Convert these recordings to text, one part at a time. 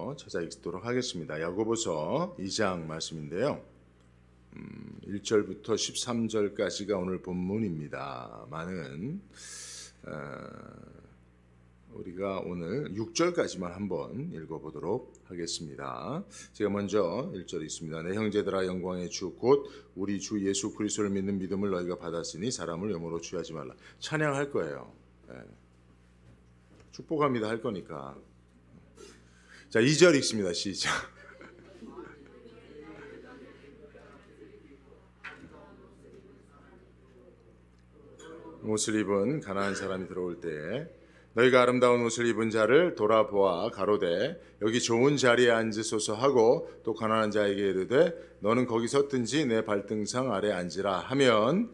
먼저 찾아 읽도록 하겠습니다. 야고보서 2장 말씀인데요. 1절부터 13절까지가 오늘 본문입니다. 우리가 오늘 6절까지만 한번 읽어보도록 하겠습니다. 제가 먼저 1절 읽습니다. 내 형제들아, 영광의 주 곧 우리 주 예수 그리스도를 믿는 믿음을 너희가 받았으니 사람을 영으로 취하지 말라. 찬양할 거예요. 축복합니다 할 거니까. 자, 2절 읽습니다. 시작. 옷을 입은 가난한 사람이 들어올 때에 너희가 아름다운 옷을 입은 자를 돌아보아 가로되 여기 좋은 자리에 앉으소서 하고 또 가난한 자에게 이르되 너는 거기 섰든지 내 발등상 아래 앉으라 하면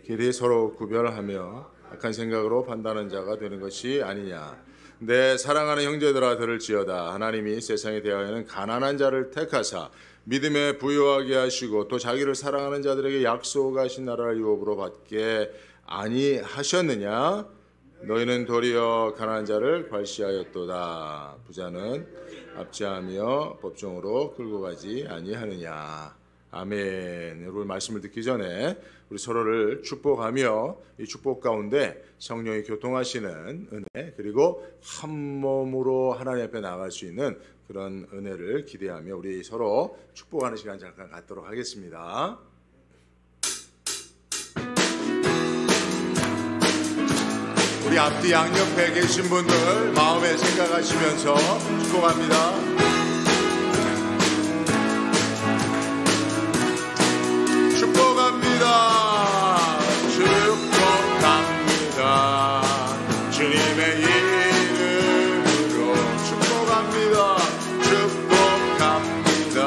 길이 서로 구별하며 악한 생각으로 판단하는 자가 되는 것이 아니냐. 내 사랑하는 형제들아 들을지어다. 하나님이 세상에 대하여는 가난한 자를 택하사 믿음에 부유하게 하시고 또 자기를 사랑하는 자들에게 약속하신 나라를 유업으로 받게 아니하셨느냐. 너희는 도리어 가난한 자를 괄시하였도다. 부자는 압제하며 법정으로 끌고 가지 아니하느냐. 아멘. 여러분, 말씀을 듣기 전에 우리 서로를 축복하며 이 축복 가운데 성령이 교통하시는 은혜, 그리고 한 몸으로 하나님 앞에 나갈 수 있는 그런 은혜를 기대하며 우리 서로 축복하는 시간 잠깐 갖도록 하겠습니다. 우리 앞뒤 양옆에 계신 분들 마음에 생각하시면서 축복합니다. 축복합니다. 축복합니다. 주님의 이름으로 축복합니다. 축복합니다.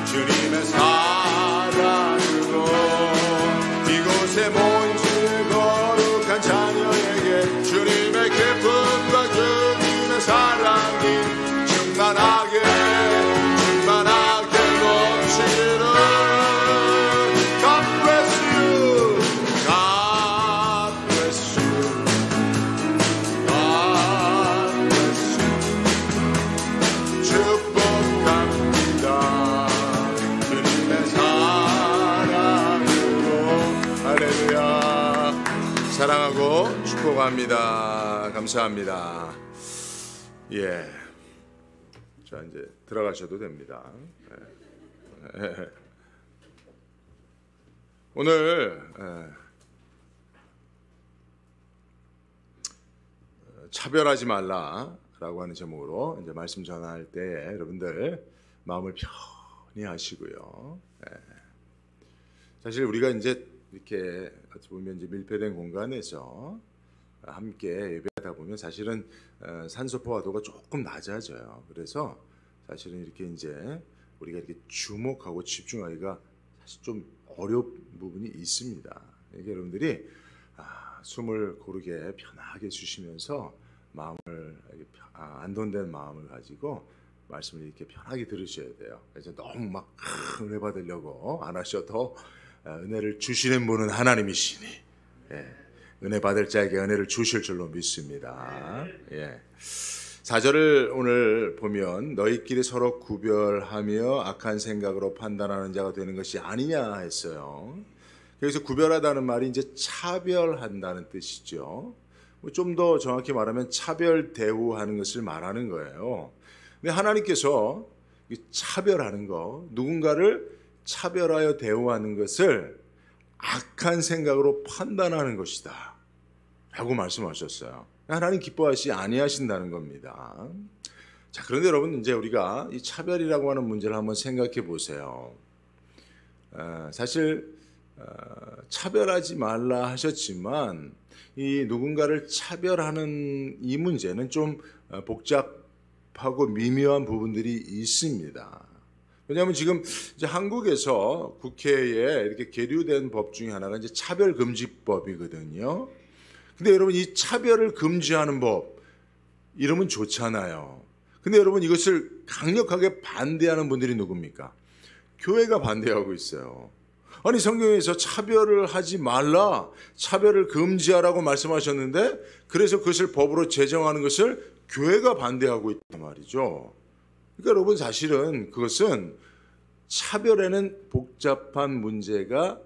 주님의 사랑으로 이곳에 모인 주의 거룩한 자녀에게 주님의 기쁨과 주님의 사랑이 충만하게 넘치는 사랑하고 축복합니다. 감사합니다. 예. 자, 이제 들어가셔도 됩니다. 오늘 차별하지 말라라고 하는 제목으로 이제 말씀 전할 때 여러분들 마음을 편히 하시고요. 사실 우리가 이제 이렇게 어찌 보면 이제 밀폐된 공간에서 함께 예배하다 보면 사실은 산소 포화도가 조금 낮아져요. 그래서 사실은 이렇게 이제 우리가 이렇게 주목하고 집중하기가 사실 좀 어려운 부분이 있습니다. 이게 여러분들이 숨을 고르게 편하게 쉬시면서 마음을 안돈된 마음을 가지고 말씀을 이렇게 편하게 들으셔야 돼요. 그래서 너무 막 은혜 받으려고 안 하셔도 은혜를 주시는 분은 하나님이시니 은혜 받을 자에게 은혜를 주실 줄로 믿습니다. 4절을 오늘 보면 너희끼리 서로 구별하며 악한 생각으로 판단하는 자가 되는 것이 아니냐 했어요. 여기서 구별하다는 말이 이제 차별한다는 뜻이죠. 좀 더 정확히 말하면 차별 대우하는 것을 말하는 거예요. 근데 하나님께서 차별하는 거, 누군가를 차별하여 대우하는 것을 악한 생각으로 판단하는 것이다 라고 말씀하셨어요. 하나님 기뻐하시 아니하신다는 겁니다. 자, 그런데 여러분, 이제 우리가 이 차별이라고 하는 문제를 한번 생각해 보세요. 사실 차별하지 말라 하셨지만 이 누군가를 차별하는 이 문제는 좀 복잡하고 미묘한 부분들이 있습니다. 왜냐하면 지금 이제 한국에서 국회에 이렇게 계류된 법 중에 하나가 이제 차별금지법이거든요. 근데 여러분, 이 차별을 금지하는 법, 이러면 좋잖아요. 근데 여러분, 이것을 강력하게 반대하는 분들이 누굽니까? 교회가 반대하고 있어요. 아니, 성경에서 차별을 하지 말라, 차별을 금지하라고 말씀하셨는데 그래서 그것을 법으로 제정하는 것을 교회가 반대하고 있단 말이죠. 그러니까 여러분 사실은 그것은 차별에는 복잡한 문제가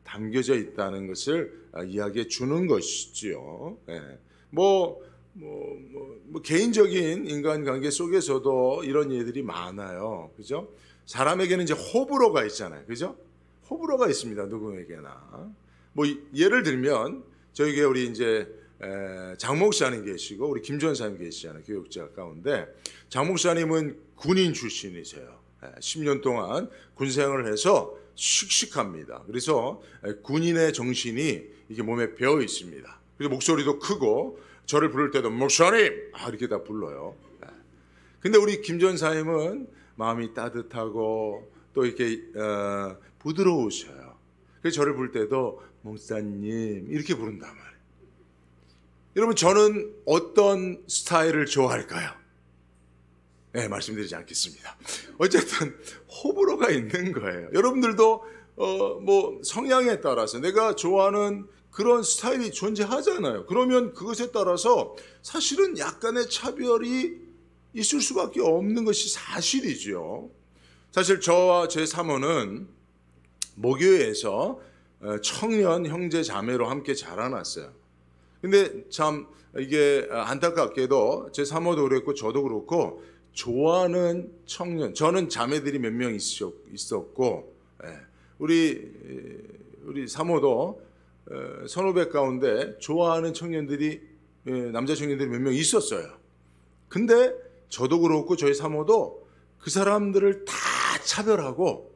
담겨져 있다는 것을 이야기해 주는 것이지요. 예. 뭐 개인적인 인간관계 속에서도 이런 예들이 많아요. 그죠? 사람에게는 이제 호불호가 있잖아요. 그죠? 호불호가 있습니다. 누구에게나. 뭐 예를 들면 저에게 우리 이제 장 목사님 계시고 우리 김 전사님 계시잖아요. 교육자 가운데 장 목사님은 군인 출신이세요. 10년 동안 군 생활을 해서 씩씩합니다. 그래서 군인의 정신이 이게 몸에 배어 있습니다. 그래서 목소리도 크고 저를 부를 때도 목사님 이렇게 다 불러요. 근데 우리 김 전사님은 마음이 따뜻하고 또 이렇게 부드러우셔요. 그래서 저를 부를 때도 목사님 이렇게 부른단 말이에요. 여러분 저는 어떤 스타일을 좋아할까요? 네, 말씀드리지 않겠습니다. 어쨌든 호불호가 있는 거예요. 여러분들도 뭐 성향에 따라서 내가 좋아하는 그런 스타일이 존재하잖아요. 그러면 그것에 따라서 사실은 약간의 차별이 있을 수밖에 없는 것이 사실이죠. 사실 저와 제 사모는 모교회에서 청년 형제 자매로 함께 자라났어요. 근데 참 이게 안타깝게도 제 사모도 그랬고 저도 그렇고 좋아하는 청년, 저는 자매들이 몇 명 있었고 우리 사모도 선후배 가운데 좋아하는 청년들이 남자 청년들이 몇 명 있었어요. 근데 저도 그렇고 저희 사모도 그 사람들을 다 차별하고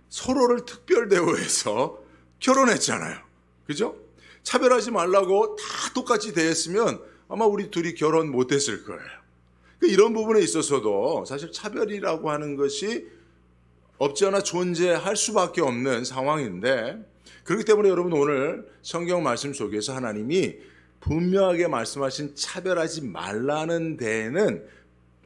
서로를 특별 대우해서 결혼했잖아요. 그죠? 차별하지 말라고 다 똑같이 대했으면 아마 우리 둘이 결혼 못했을 거예요. 이런 부분에 있어서도 사실 차별이라고 하는 것이 없지 않아 존재할 수밖에 없는 상황인데, 그렇기 때문에 여러분 오늘 성경 말씀 속에서 하나님이 분명하게 말씀하신 차별하지 말라는 데에는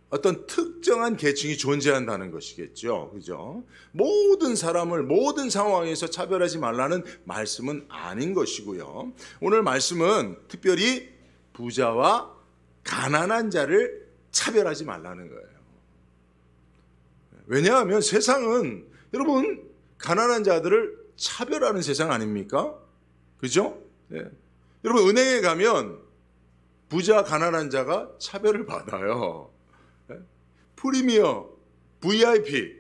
어떤 특정한 계층이 존재한다는 것이겠죠. 그죠? 모든 사람을 모든 상황에서 차별하지 말라는 말씀은 아닌 것이고요. 오늘 말씀은 특별히 부자와 가난한 자를 차별하지 말라는 거예요. 왜냐하면 세상은 여러분 가난한 자들을 차별하는 세상 아닙니까? 그죠? 네. 여러분 은행에 가면 부자 가난한 자가 차별을 받아요. 네. 프리미어, VIP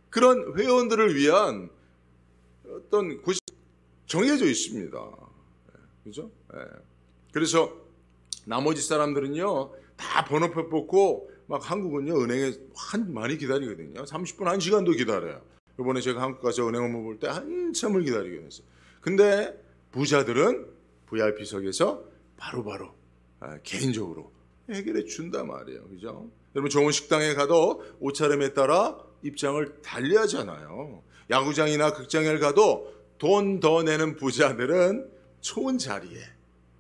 그런 회원들을 위한 어떤 곳이 정해져 있습니다. 네. 그죠? 네. 그래서 나머지 사람들은요 다 번호표 뽑고 막 한국은요 은행에 많이 기다리거든요. 30분 1시간도 기다려요. 이번에 제가 한국 가서 은행 업무 볼 때 한참을 기다리게 됐어요. 근데 부자들은 VIP석에서 바로바로 개인적으로 해결해 준단 말이에요. 그죠? 여러분 좋은 식당에 가도 옷차림에 따라 입장을 달리하잖아요. 야구장이나 극장에 가도 돈 더 내는 부자들은 좋은 자리에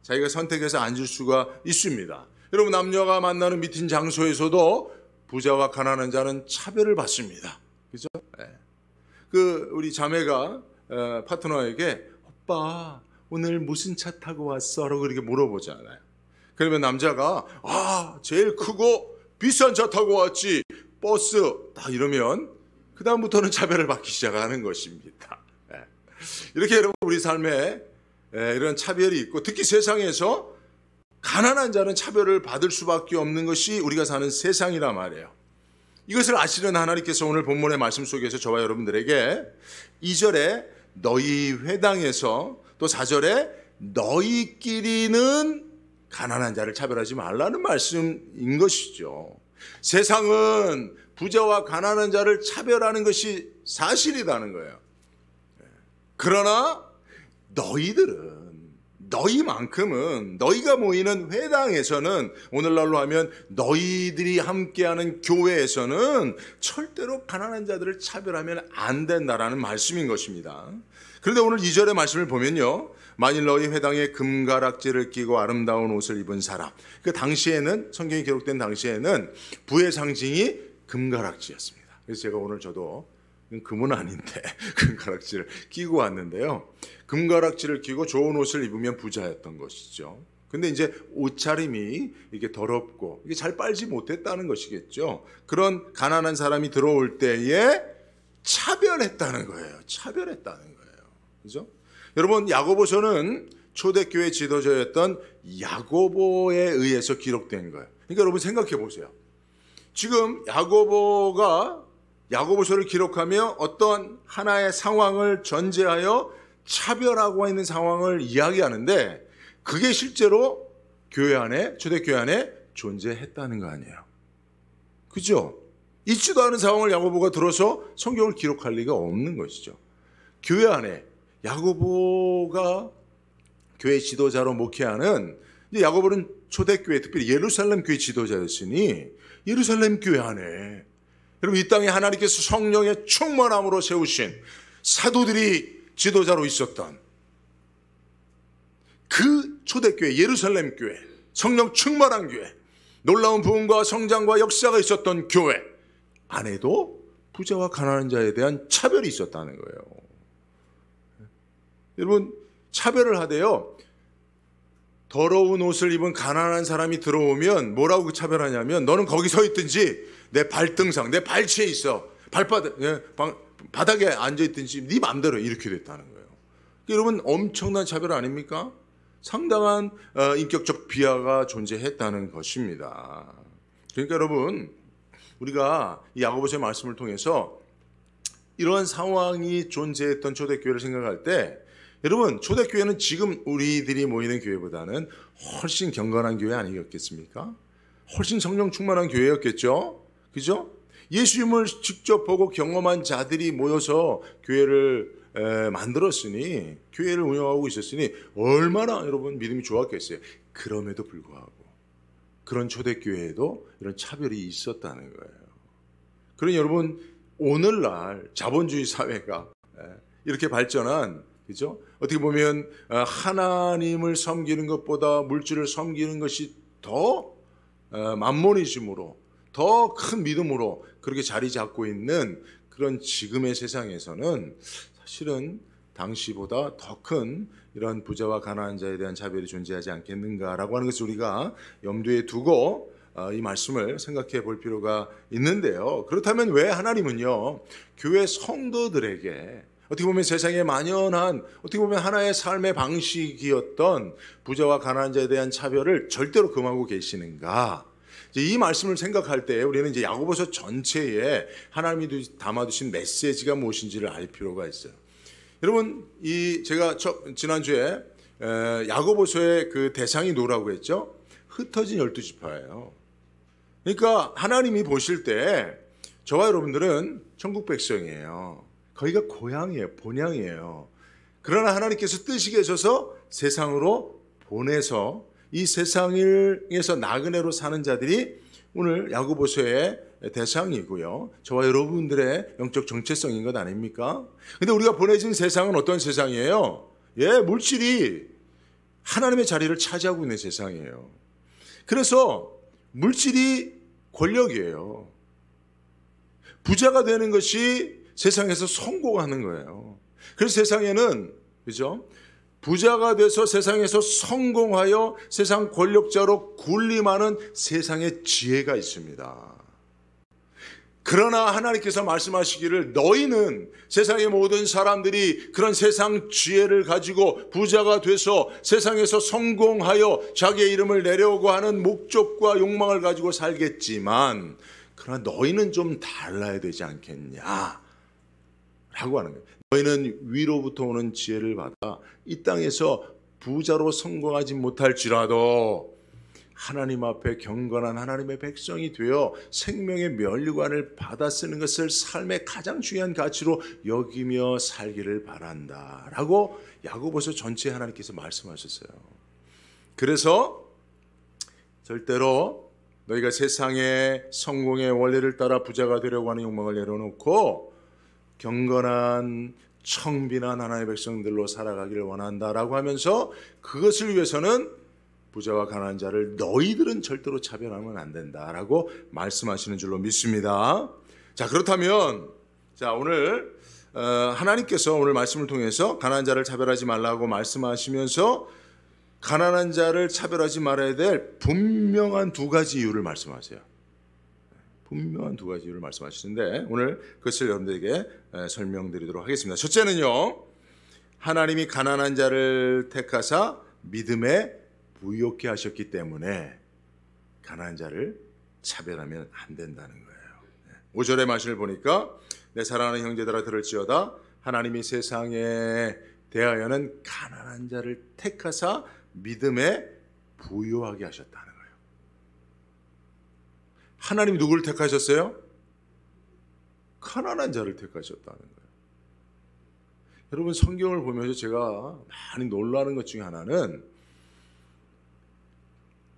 자기가 선택해서 앉을 수가 있습니다. 여러분 남녀가 만나는 미팅 장소에서도 부자와 가난한 자는 차별을 받습니다. 그죠? 네. 우리 자매가 파트너에게 오빠 오늘 무슨 차 타고 왔어? 라고 그렇게 물어보잖아요. 그러면 남자가 제일 크고 비싼 차 타고 왔지 버스 다 이러면 그 다음부터는 차별을 받기 시작하는 것입니다. 네. 이렇게 여러분 우리 삶에 이런 차별이 있고 특히 세상에서 가난한 자는 차별을 받을 수밖에 없는 것이 우리가 사는 세상이란 말이에요. 이것을 아시는 하나님께서 오늘 본문의 말씀 속에서 저와 여러분들에게 2절에 너희 회당에서 또 4절에 너희끼리는 가난한 자를 차별하지 말라는 말씀인 것이죠. 세상은 부자와 가난한 자를 차별하는 것이 사실이라는 거예요. 그러나 너희만큼은 너희가 모이는 회당에서는 오늘날로 하면 너희들이 함께하는 교회에서는 절대로 가난한 자들을 차별하면 안 된다라는 말씀인 것입니다. 그런데 오늘 2절의 말씀을 보면요, 만일 너희 회당에 금가락지를 끼고 아름다운 옷을 입은 사람, 그 당시에는 성경이 기록된 당시에는 부의 상징이 금가락지였습니다. 그래서 제가 오늘 저도 금은 아닌데 금가락지를 끼고 왔는데요. 금가락지를 끼고 좋은 옷을 입으면 부자였던 것이죠. 근데 이제 옷차림이 이게 더럽고 이게 잘 빨지 못했다는 것이겠죠. 그런 가난한 사람이 들어올 때에 차별했다는 거예요. 차별했다는 거예요. 그죠? 여러분, 야고보서는 초대교회 지도자였던 야고보에 의해서 기록된 거예요. 그러니까 여러분 생각해 보세요. 지금 야고보가 야고보서를 기록하며 어떤 하나의 상황을 전제하여 차별하고 있는 상황을 이야기하는데 그게 실제로 교회 안에, 초대교회 안에 존재했다는 거 아니에요. 그죠? 있지도 않은 상황을 야고보가 들어서 성경을 기록할 리가 없는 것이죠. 교회 안에 야고보가 교회 지도자로 목회하는, 이제 야고보는 초대교회, 특별히 예루살렘 교회 지도자였으니 예루살렘 교회 안에, 여러분, 이 땅에 하나님께서 성령의 충만함으로 세우신 사도들이 지도자로 있었던 그 초대교회, 예루살렘 교회, 성령 충만한 교회, 놀라운 부흥과 성장과 역사가 있었던 교회 안에도 부자와 가난한 자에 대한 차별이 있었다는 거예요. 여러분, 차별을 하되요, 더러운 옷을 입은 가난한 사람이 들어오면 뭐라고 차별하냐면, 너는 거기 서 있든지 내 발등상, 내 발치에 있어, 바닥에 앉아 있든지 네 맘대로, 이렇게 됐다는 거예요. 여러분, 엄청난 차별 아닙니까? 상당한 인격적 비하가 존재했다는 것입니다. 그러니까 여러분, 우리가 이 야고보서의 말씀을 통해서 이러한 상황이 존재했던 초대교회를 생각할 때, 여러분, 초대교회는 지금 우리들이 모이는 교회보다는 훨씬 경건한 교회 아니었겠습니까? 훨씬 성령 충만한 교회였겠죠? 그죠? 예수님을 직접 보고 경험한 자들이 모여서 교회를 만들었으니, 교회를 운영하고 있었으니 얼마나 여러분 믿음이 좋았겠어요. 그럼에도 불구하고 그런 초대교회에도 이런 차별이 있었다는 거예요. 그러니 여러분, 오늘날 자본주의 사회가 이렇게 발전한, 그죠? 어떻게 보면 하나님을 섬기는 것보다 물질을 섬기는 것이 더 만모니즘으로, 더 큰 믿음으로 그렇게 자리 잡고 있는 그런 지금의 세상에서는 사실은 당시보다 더 큰 이런 부자와 가난한 자에 대한 차별이 존재하지 않겠는가라고 하는 것을 우리가 염두에 두고 이 말씀을 생각해 볼 필요가 있는데요. 그렇다면 왜 하나님은요, 교회 성도들에게 어떻게 보면 세상에 만연한, 어떻게 보면 하나의 삶의 방식이었던 부자와 가난한 자에 대한 차별을 절대로 금하고 계시는가? 이 말씀을 생각할 때 우리는 이제 야고보서 전체에 하나님이 담아두신 메시지가 무엇인지를 알 필요가 있어요. 여러분, 제가 지난주에 야고보서의 그 대상이 누구라고 했죠? 흩어진 12지파예요. 그러니까 하나님이 보실 때 저와 여러분들은 천국 백성이에요. 거기가 고향이에요. 본향이에요. 그러나 하나님께서 뜻이 계셔서 세상으로 보내서 이 세상에서 나그네로 사는 자들이 오늘 야고보서의 대상이고요, 저와 여러분들의 영적 정체성인 것 아닙니까? 근데 우리가 보내진 세상은 어떤 세상이에요? 물질이 하나님의 자리를 차지하고 있는 세상이에요. 그래서 물질이 권력이에요. 부자가 되는 것이 세상에서 성공하는 거예요. 그래서 세상에는, 그죠? 부자가 돼서 세상에서 성공하여 세상 권력자로 군림하는 세상의 지혜가 있습니다. 그러나 하나님께서 말씀하시기를, 너희는, 세상의 모든 사람들이 그런 세상 지혜를 가지고 부자가 돼서 세상에서 성공하여 자기의 이름을 내려오고 하는 목적과 욕망을 가지고 살겠지만, 그러나 너희는 좀 달라야 되지 않겠냐 라고 하는 거예요. 너희는 위로부터 오는 지혜를 받아 이 땅에서 부자로 성공하지 못할지라도 하나님 앞에 경건한 하나님의 백성이 되어 생명의 면류관을 받아 쓰는 것을 삶의 가장 중요한 가치로 여기며 살기를 바란다 라고 야고보서 전체에 하나님께서 말씀하셨어요. 그래서 절대로 너희가 세상의 성공의 원리를 따라 부자가 되려고 하는 욕망을 내려놓고 경건한 청빈한 하나님의 백성들로 살아가기를 원한다라고 하면서, 그것을 위해서는 부자와 가난한 자를 너희들은 절대로 차별하면 안 된다라고 말씀하시는 줄로 믿습니다. 자, 그렇다면 오늘 하나님께서 오늘 말씀을 통해서 가난한 자를 차별하지 말라고 말씀하시면서 가난한 자를 차별하지 말아야 될 분명한 두 가지 이유를 말씀하세요. 분명한 두 가지 이유를 말씀하시는데 오늘 그것을 여러분들에게 설명드리도록 하겠습니다. 첫째는요, 하나님이 가난한 자를 택하사 믿음에 부요케 하셨기 때문에 가난한 자를 차별하면 안 된다는 거예요. 5절의 말씀을 보니까 내 사랑하는 형제들아 들을지어다 하나님이 세상에 대하여는 가난한 자를 택하사 믿음에 부요하게 하셨다는 거예요. 하나님이 누구를 택하셨어요? 가난한 자를 택하셨다는 거예요. 여러분, 성경을 보면서 제가 많이 놀라는 것 중에 하나는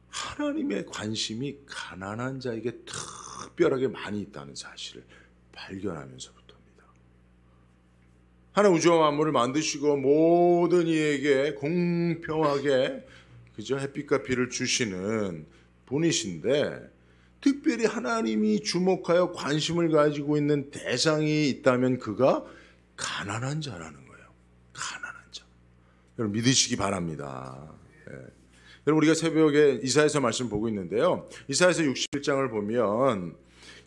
하나님의 관심이 가난한 자에게 특별하게 많이 있다는 사실을 발견하면서부터입니다. 하나님 우주와 만물을 만드시고 모든 이에게 공평하게 그저 햇빛과 비를 주시는 분이신데, 특별히 하나님이 주목하여 관심을 가지고 있는 대상이 있다면 그가 가난한 자라는 거예요. 가난한 자. 여러분 믿으시기 바랍니다. 여러분, 우리가 새벽에 이사야서 말씀 보고 있는데요, 이사야서 61장을 보면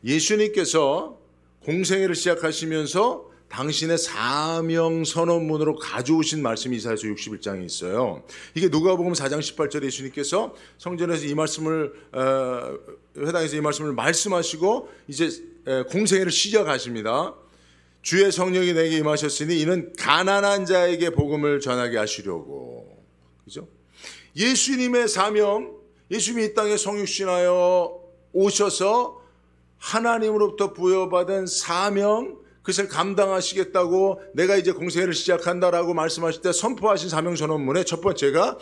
예수님께서 공생애를 시작하시면서 당신의 사명 선언문으로 가져오신 말씀이 이사야서 61장에 있어요. 이게 누가복음 4장 18절에 예수님께서 성전에서 이 말씀을 회당에서 이 말씀을 말씀하시고 이제 공생애를 시작하십니다. 주의 성령이 내게 임하셨으니 이는 가난한 자에게 복음을 전하게 하시려고. 그죠? 예수님의 사명, 예수님이 이 땅에 성육신하여 오셔서 하나님으로부터 부여받은 사명, 그것을 감당하시겠다고 내가 이제 공생애를 시작한다라고 말씀하실 때 선포하신 사명 선언문의 첫 번째가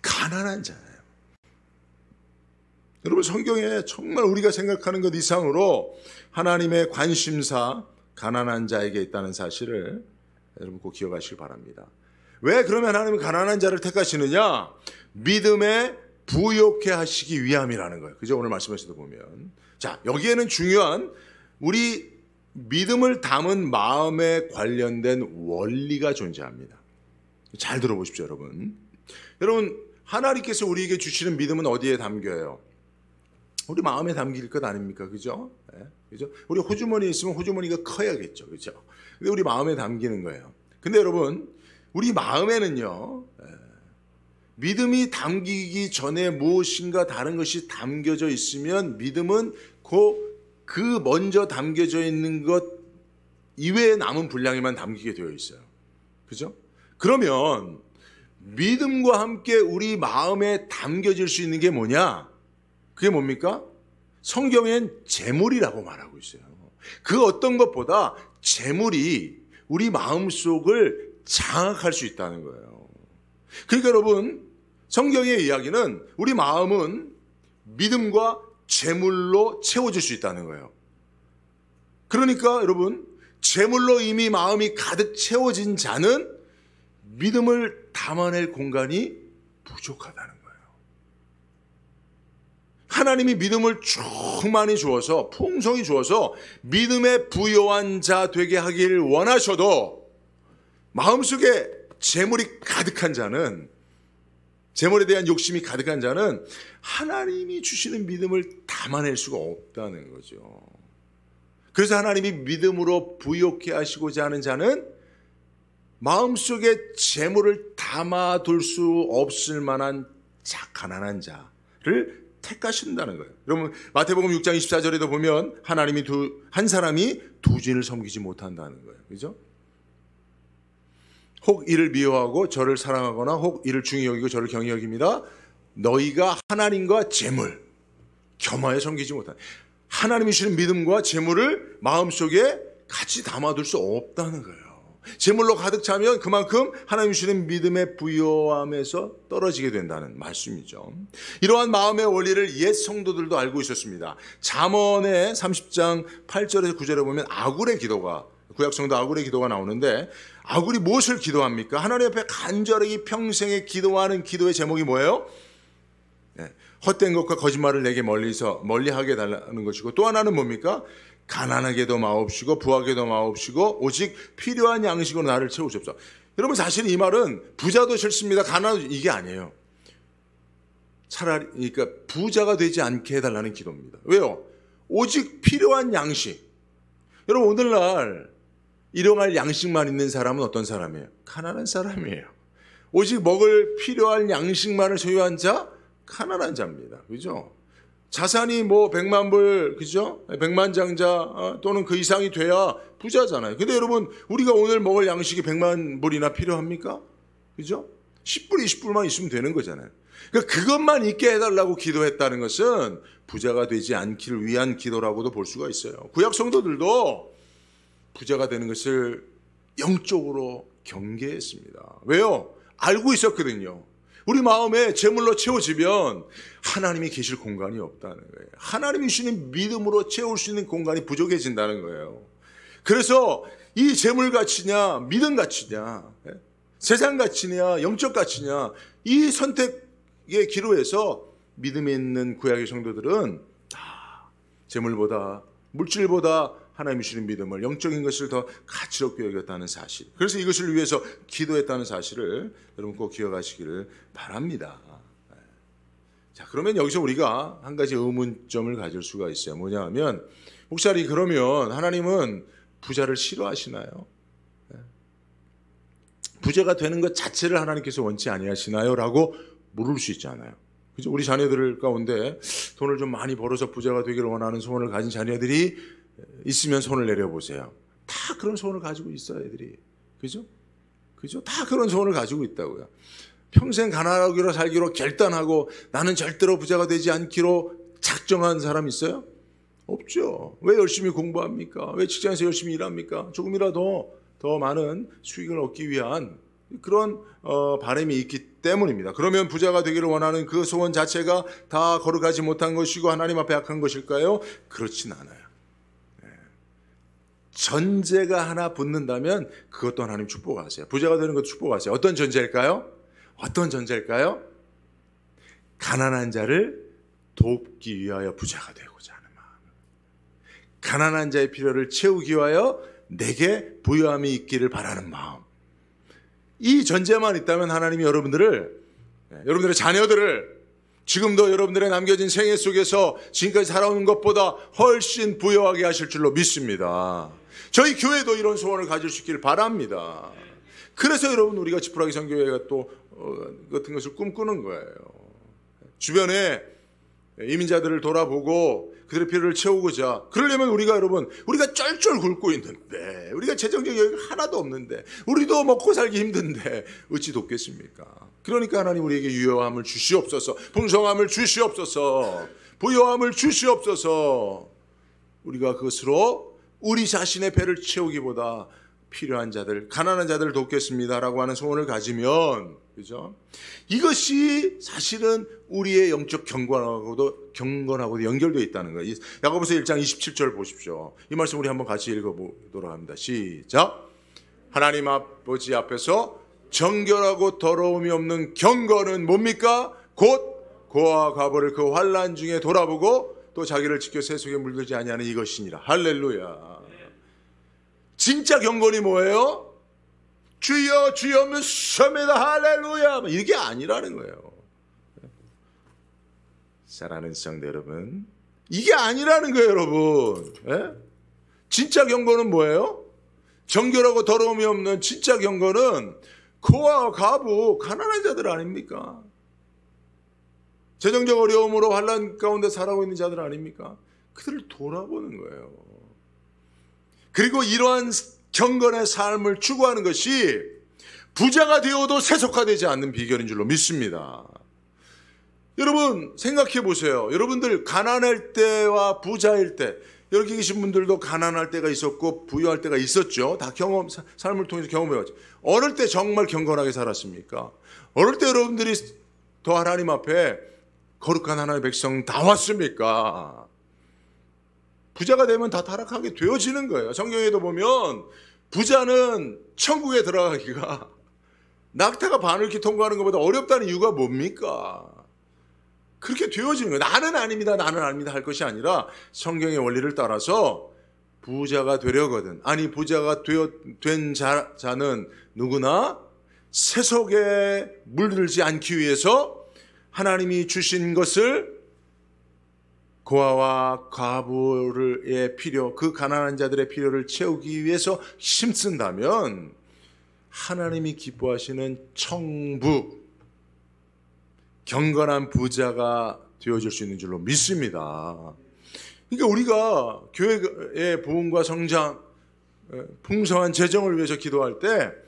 가난한 자예요. 여러분, 성경에 정말 우리가 생각하는 것 이상으로 하나님의 관심사, 가난한 자에게 있다는 사실을 여러분 꼭 기억하시기 바랍니다. 왜 그러면 하나님은 가난한 자를 택하시느냐? 믿음에 부요케 하시기 위함이라는 거예요. 그죠? 오늘 말씀하시다 보면. 자, 여기에는 중요한 우리 믿음을 담은 마음에 관련된 원리가 존재합니다. 잘 들어보십시오, 여러분. 여러분, 하나님께서 우리에게 주시는 믿음은 어디에 담겨요? 우리 마음에 담길 것 아닙니까? 그죠? 네, 그죠? 우리 호주머니에 있으면 호주머니가 커야겠죠. 그죠? 근데 우리 마음에 담기는 거예요. 근데 여러분, 우리 마음에는요, 믿음이 담기기 전에 무엇인가 다른 것이 담겨져 있으면 믿음은 그 먼저 담겨져 있는 것 이외에 남은 분량에만 담기게 되어 있어요. 그죠? 그러면 믿음과 함께 우리 마음에 담겨질 수 있는 게 뭐냐? 그게 뭡니까? 성경엔 재물이라고 말하고 있어요. 그 어떤 것보다 재물이 우리 마음속을 장악할 수 있다는 거예요. 그러니까 여러분, 성경의 이야기는 우리 마음은 믿음과 재물로 채워질 수 있다는 거예요. 그러니까 여러분, 재물로 이미 마음이 가득 채워진 자는 믿음을 담아낼 공간이 부족하다는 거예요. 하나님이 믿음을 충만히 주어서, 풍성히 주어서 믿음에 부요한 자 되게 하기를 원하셔도 마음속에 재물이 가득한 자는, 재물에 대한 욕심이 가득한 자는 하나님이 주시는 믿음을 담아낼 수가 없다는 거죠. 그래서 하나님이 믿음으로 부요케 하시고자 하는 자는 마음속에 재물을 담아둘 수 없을 만한 가난한 자를 택하신다는 거예요. 여러분, 마태복음 6장 24절에도 보면 하나님이 한 사람이 두 주인을 섬기지 못한다는 거예요. 그죠? 혹 이를 미워하고 저를 사랑하거나 혹 이를 중히 여기고 저를 경히 여깁니다. 너희가 하나님과 재물 겸하여 섬기지 못한, 하나님이 주시는 믿음과 재물을 마음속에 같이 담아둘 수 없다는 거예요. 재물로 가득 차면 그만큼 하나님이 주시는 믿음의 부요함에서 떨어지게 된다는 말씀이죠. 이러한 마음의 원리를 옛 성도들도 알고 있었습니다. 잠언의 30장 8절에서 9절에 보면 아굴의 기도가, 구약성도 아굴의 기도가 나오는데, 아굴이 무엇을 기도합니까? 하나님 앞에 간절히 평생에 기도하는 기도의 제목이 뭐예요? 네, 헛된 것과 거짓말을 내게 멀리하게 달라는 것이고, 또 하나는 뭡니까? 가난하게도 마옵시고 부하게도 마옵시고 오직 필요한 양식으로 나를 채우시옵소서. 여러분, 사실 이 말은 부자도 싫습니다, 가난도 이게 아니에요. 차라리 그러니까 부자가 되지 않게 해달라는 기도입니다. 왜요? 오직 필요한 양식. 여러분 오늘날 일용할 양식만 있는 사람은 어떤 사람이에요? 가난한 사람이에요. 오직 먹을 필요한 양식만을 소유한 자, 가난한 자입니다. 그죠? 자산이 뭐 100만 불, 그죠? 100만 장자 또는 그 이상이 돼야 부자잖아요. 근데 여러분 우리가 오늘 먹을 양식이 100만 불이나 필요합니까? 그죠? 10불, 20불만 있으면 되는 거잖아요. 그러니까 그것만 있게 해달라고 기도했다는 것은 부자가 되지 않기를 위한 기도라고도 볼 수가 있어요. 구약 성도들도 부자가 되는 것을 영적으로 경계했습니다. 왜요? 알고 있었거든요. 우리 마음에 재물로 채워지면 하나님이 계실 공간이 없다는 거예요. 하나님이 주시는 믿음으로 채울 수 있는 공간이 부족해진다는 거예요. 그래서 이 재물 가치냐 믿음 가치냐 세상 가치냐 영적 가치냐 이 선택의 기로에서 믿음에 있는 구약의 성도들은 다 재물보다 물질보다 하나님이 주시는 믿음을 영적인 것을 더 가치롭게 여겼다는 사실, 그래서 이것을 위해서 기도했다는 사실을 여러분 꼭 기억하시기를 바랍니다. 자, 그러면 여기서 우리가 한 가지 의문점을 가질 수가 있어요. 뭐냐 하면 목사님 그러면 하나님은 부자를 싫어하시나요? 부자가 되는 것 자체를 하나님께서 원치 아니하시나요? 라고 물을 수 있잖아요. 그죠? 우리 자녀들 가운데 돈을 좀 많이 벌어서 부자가 되기를 원하는 소원을 가진 자녀들이 있으면 손을 내려보세요. 다 그런 소원을 가지고 있어요, 애들이. 그죠? 그죠? 다 그런 소원을 가지고 있다고요. 평생 가난하기로 살기로 결단하고 나는 절대로 부자가 되지 않기로 작정한 사람 있어요? 없죠. 왜 열심히 공부합니까? 왜 직장에서 열심히 일합니까? 조금이라도 더 많은 수익을 얻기 위한 그런 바람이 있기 때문입니다. 그러면 부자가 되기를 원하는 그 소원 자체가 다 거룩하지 못한 것이고 하나님 앞에 악한 것일까요? 그렇진 않아요. 전제가 하나 붙는다면 그것도 하나님 축복하세요. 부자가 되는 것도 축복하세요. 어떤 전제일까요? 어떤 전제일까요? 가난한 자를 돕기 위하여 부자가 되고자 하는 마음. 가난한 자의 필요를 채우기 위하여 내게 부유함이 있기를 바라는 마음. 이 전제만 있다면 하나님이 여러분들의 자녀들을 지금도 여러분들의 남겨진 생애 속에서 지금까지 살아온 것보다 훨씬 부유하게 하실 줄로 믿습니다. 저희 교회도 이런 소원을 가질 수 있기를 바랍니다. 그래서 여러분 우리가 지푸라기 선교회가 또 같은 것을 꿈꾸는 거예요. 주변에 이민자들을 돌아보고 그들의 필요를 채우고자, 그러려면 우리가 쩔쩔 굶고 있는데, 우리가 재정적 여유가 하나도 없는데, 우리도 먹고 살기 힘든데 어찌 돕겠습니까? 그러니까 하나님 우리에게 유효함을 주시옵소서, 풍성함을 주시옵소서, 부요함을 주시옵소서. 우리가 그것으로 우리 자신의 배를 채우기보다 필요한 자들, 가난한 자들을 돕겠습니다라고 하는 소원을 가지면, 그죠? 이것이 사실은 우리의 영적 경건하고도 연결되어 있다는 거예요. 야고보서 1장 27절 보십시오. 이 말씀 우리 한번 같이 읽어보도록 합니다. 시작. 하나님 아버지 앞에서 정결하고 더러움이 없는 경건은 뭡니까? 곧 고아 과부를 그 환난 중에 돌아보고 또 자기를 지켜 세속에 물들지 아니하는 이것이니라. 할렐루야. 진짜 경건이 뭐예요? 주여 주여 하면 섭니다. 할렐루야. 이게 아니라는 거예요. 사랑하는 성도 여러분, 이게 아니라는 거예요, 여러분. 예? 진짜 경건은 뭐예요? 정결하고 더러움이 없는 진짜 경건은 고아 과부 가난한 자들 아닙니까? 재정적 어려움으로 환난 가운데 살아가고 있는 자들 아닙니까? 그들을 돌아보는 거예요. 그리고 이러한 경건의 삶을 추구하는 것이 부자가 되어도 세속화되지 않는 비결인 줄로 믿습니다. 여러분 생각해 보세요. 여러분들 가난할 때와 부자일 때, 여기 계신 분들도 가난할 때가 있었고 부유할 때가 있었죠. 다 삶을 통해서 경험해왔죠. 어릴 때 정말 경건하게 살았습니까? 어릴 때 여러분들이 더 하나님 앞에 거룩한 하나님의 백성 다 왔습니까? 부자가 되면 다 타락하게 되어지는 거예요. 성경에도 보면 부자는 천국에 들어가기가 낙타가 바늘길 통과하는 것보다 어렵다는 이유가 뭡니까? 그렇게 되어지는 거예요. 나는 아닙니다 할 것이 아니라 성경의 원리를 따라서 부자가 되려거든, 아니 부자가 된 자는 누구나 세속에 물들지 않기 위해서 하나님이 주신 것을 고아와 과부의 필요, 그 가난한 자들의 필요를 채우기 위해서 힘쓴다면 하나님이 기뻐하시는 청부, 경건한 부자가 되어줄 수 있는 줄로 믿습니다. 그러니까 우리가 교회의 부흥과 성장, 풍성한 재정을 위해서 기도할 때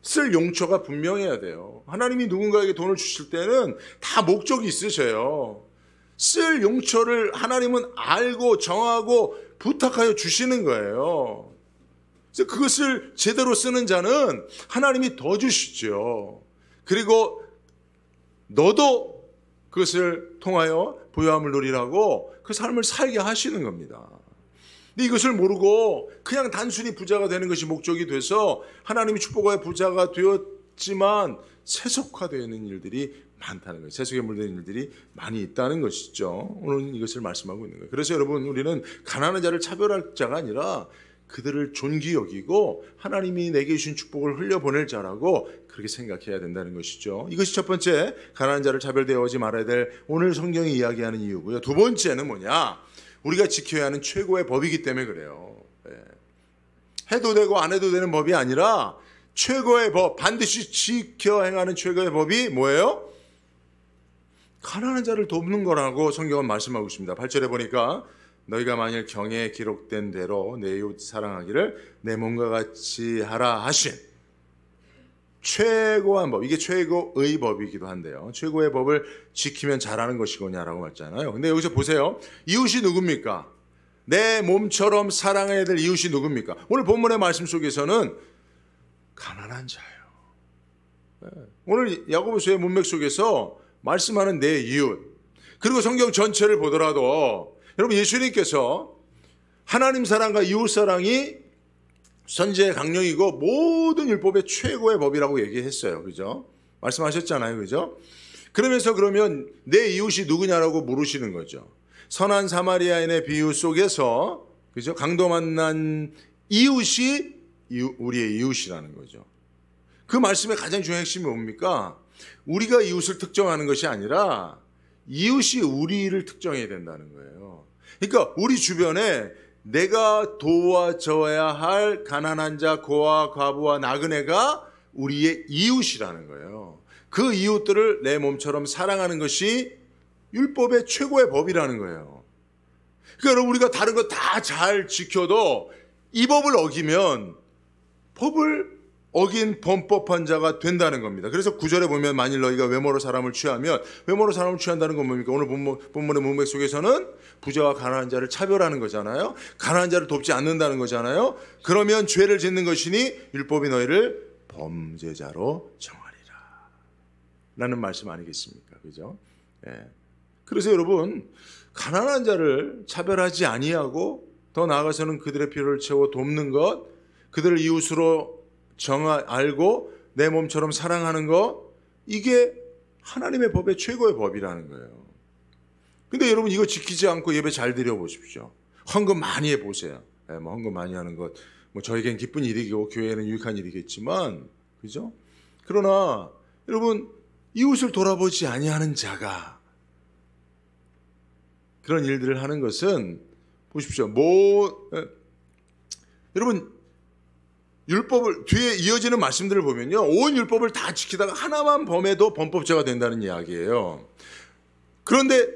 쓸 용처가 분명해야 돼요. 하나님이 누군가에게 돈을 주실 때는 다 목적이 있으셔요. 쓸 용처를 하나님은 알고 정하고 부탁하여 주시는 거예요. 그래서 그것을 제대로 쓰는 자는 하나님이 더 주시죠. 그리고 너도 그것을 통하여 부요함을 누리라고 그 삶을 살게 하시는 겁니다. 근데 이것을 모르고 그냥 단순히 부자가 되는 것이 목적이 돼서 하나님이 축복하여 부자가 되었지만 세속화되는 일들이 많다는 거예요. 세속에 물든 일들이 많이 있다는 것이죠. 오늘은 이것을 말씀하고 있는 거예요. 그래서 여러분, 우리는 가난한 자를 차별할 자가 아니라 그들을 존귀 여기고 하나님이 내게 주신 축복을 흘려보낼 자라고 그렇게 생각해야 된다는 것이죠. 이것이 첫 번째, 가난한 자를 차별되어오지 말아야 될 오늘 성경이 이야기하는 이유고요. 두 번째는 뭐냐? 우리가 지켜야 하는 최고의 법이기 때문에 그래요. 해도 되고 안 해도 되는 법이 아니라 최고의 법, 반드시 지켜 행하는 최고의 법이 뭐예요? 가난한 자를 돕는 거라고 성경은 말씀하고 있습니다. 8절에 보니까 너희가 만일 경에 기록된 대로 내 이웃 사랑하기를 내 몸과 같이 하라 하신 최고한 법, 이게 최고의 법이기도 한데요. 최고의 법을 지키면 잘하는 것이거냐라고 말했잖아요. 근데 여기서 보세요. 이웃이 누굽니까? 내 몸처럼 사랑해야 될 이웃이 누굽니까? 오늘 본문의 말씀 속에서는 가난한 자예요. 오늘 야고보서의 문맥 속에서 말씀하는 내 이웃, 그리고 성경 전체를 보더라도 여러분, 예수님께서 하나님 사랑과 이웃 사랑이 선지의 강령이고 모든 율법의 최고의 법이라고 얘기했어요. 그죠? 말씀하셨잖아요. 그죠? 그러면서 그러면 내 이웃이 누구냐라고 물으시는 거죠. 선한 사마리아인의 비유 속에서, 그죠? 강도 만난 이웃이 우리의 이웃이라는 거죠. 그 말씀의 가장 중요한 핵심이 뭡니까? 우리가 이웃을 특정하는 것이 아니라 이웃이 우리를 특정해야 된다는 거예요. 그러니까 우리 주변에 내가 도와줘야 할 가난한 자, 고아, 과부와 나그네가 우리의 이웃이라는 거예요. 그 이웃들을 내 몸처럼 사랑하는 것이 율법의 최고의 법이라는 거예요. 그러니까 여러분, 우리가 다른 거 다 잘 지켜도 이 법을 어기면 법을 어긴 범법한 자가 된다는 겁니다. 그래서 9절에 보면 만일 너희가 외모로 사람을 취하면, 외모로 사람을 취한다는 건 뭡니까? 오늘 본문의 문맥 속에서는 부자와 가난한 자를 차별하는 거잖아요. 가난한 자를 돕지 않는다는 거잖아요. 그러면 죄를 짓는 것이니 율법이 너희를 범죄자로 정하리라 라는 말씀 아니겠습니까? 그죠? 예. 그래서 여러분, 가난한 자를 차별하지 아니하고 더 나아가서는 그들의 필요를 채워 돕는 것, 그들을 이웃으로 알고 내 몸처럼 사랑하는 것, 이게 하나님의 법의 최고의 법이라는 거예요. 근데 여러분, 이거 지키지 않고 예배 잘 드려보십시오. 헌금 많이 해보세요. 헌금 많이 하는 것, 저에겐 기쁜 일이고 교회에는 유익한 일이겠지만, 그죠? 그러나 여러분, 이웃을 돌아보지 아니하는 자가 그런 일들을 하는 것은, 보십시오. 여러분, 율법을, 뒤에 이어지는 말씀들을 보면요, 온 율법을 다 지키다가 하나만 범해도 범법자가 된다는 이야기예요. 그런데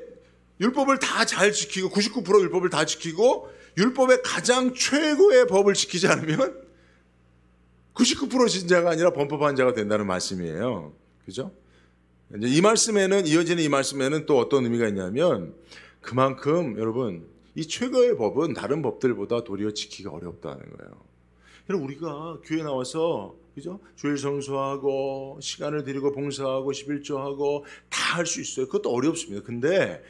율법을 다 잘 지키고 99% 율법을 다 지키고 율법의 가장 최고의 법을 지키지 않으면 99% 진자가 아니라 범법한 자가 된다는 말씀이에요. 그죠? 이제 이 말씀에는, 이어지는 이 말씀에는 또 어떤 의미가 있냐면, 그만큼 여러분, 이 최고의 법은 다른 법들보다 도리어 지키기가 어렵다는 거예요. 여러분, 우리가 교회 나와서, 그죠? 주일 성수하고 시간을 드리고 봉사하고 11조하고 다 할 수 있어요. 그것도 어렵습니다. 근데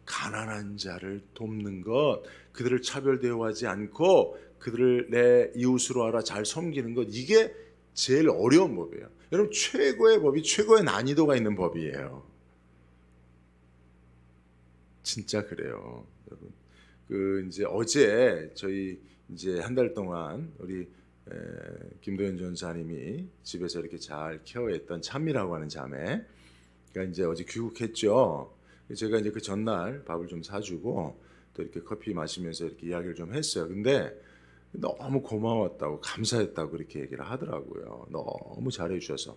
가난한 자를 돕는 것, 그들을 차별대우하지 않고 그들을 내 이웃으로 알아 잘 섬기는 것, 이게 제일 어려운 법이에요. 여러분, 최고의 법이 최고의 난이도가 있는 법이에요. 진짜 그래요. 여러분, 이제 어제 저희 이제 한 달 동안 우리 김도현 전사님이 집에서 이렇게 잘 케어했던 찬미라고 하는 자매, 그러니까 이제 어제 귀국했죠. 제가 이제 그 전날 밥을 좀 사주고 또 이렇게 커피 마시면서 이렇게 이야기를 좀 했어요. 근데 너무 고마웠다고 감사했다고 그렇게 얘기를 하더라고요. 너무 잘해주셔서